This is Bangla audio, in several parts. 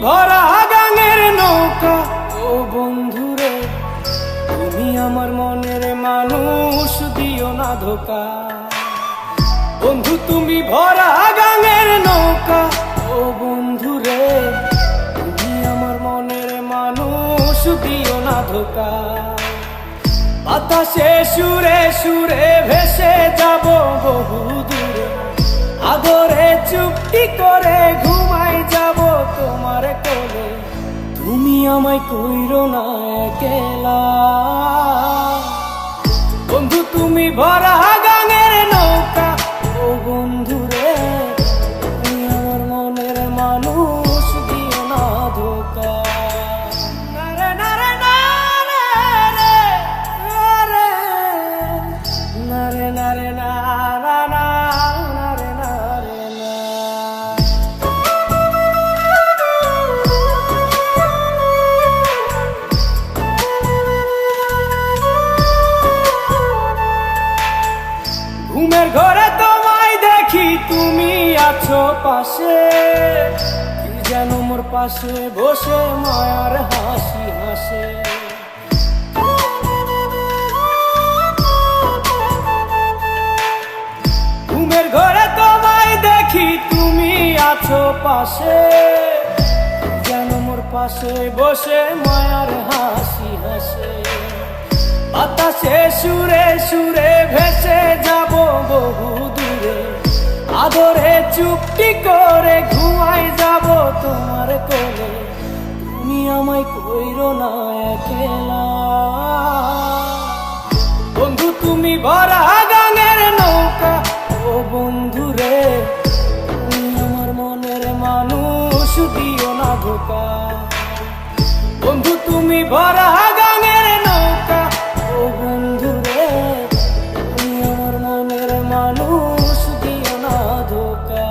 ভরা গাঙের নৌকা ও বন্ধুরে, তুমি আমার মনের মানুষ, দিও না ধোকা। বন্ধু তুমি ভরা গাঙের নৌকা ও বন্ধুরে, তুমি আমার মনের মানুষ, দিও না ধোকা। বাতাসে সুরে সুরে ভেসে যাব বহু দূরে, আদরে চুপটি করে ঘুমাই যাব তোমার কোলে। তুমি আমায় কইরো না একলা, বন্ধু তুমি ভরা গাঙের নৌকা ও বন্ধুরে, তুমি আমার মনের মানুষ, দিও না ধোকা। নারে নারে নারে নারে নারে নারে না না না নারে নারে না। ঘুমের ঘরে তোমায় দেখি, তুমি আছো পাশে, কি যেন মোর পাশে বসে মায়ার হাসি হাসে। ঘুমের ঘরে তোমায় দেখি, তুমি আছো পাশে, কি যেন মোর পাশে বসে মায়ার হাসি হাসে। বাতাসে সুরে সুরে ভেসে যাব বহু দূরে, আদরে চুপটি করে ঘুমাই যাব তোমার কোলে। তুমি আমায় কইরো না একলা, বন্ধু তুমি ভরা গাঙের নৌকা ও বন্ধুরে, তুমি আমার মনের মানুষ, দিও না ধোকা। বন্ধু তুমি ভরা গাঙের নৌকা ও বন্ধুরে, তুমি আমার মনের মানুষ, দিও না ধোকা।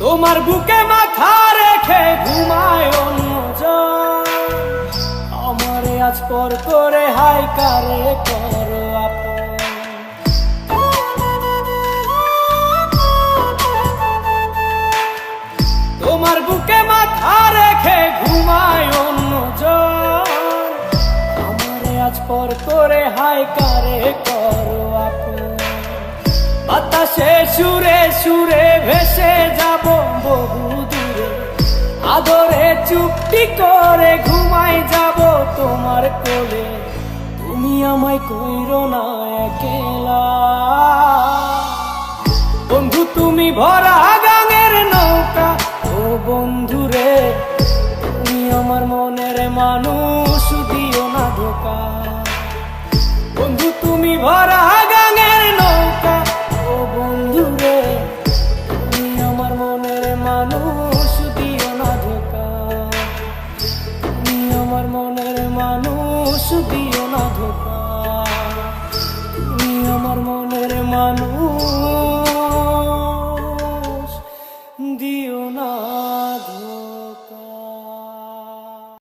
তোমার বুকে মাথা রেখে ঘুমায় অন্যজন, আমারে আজ পর করে হাই কারে করো আপন। তোমার বুকে মাথা রেখে ঘুমায় অন্যজন, আমারে আজ পর করে হাই কারে করো আপন। বাতাসে সুরে সুরে ভেসে যাব বহু দূরে, আদরে চুপটি করে ঘুমাই যাব তোমার কোলে। তুমি আমায় কইরো না একলা, বন্ধু তুমি ভরা গাঙের নৌকা ও বন্ধুরে, তুমি আমার মনের মানুষ, দিও না ধোকা। বন্ধু তুমি ভরা গাঙের নৌকা ও বন্ধুরে, তুমি আমার মনের মানুষ, দিও না ধোকা। তুমি আমার মনের মানুষ, দিও না ধোকা। তুমি আমার মনের মানুষ।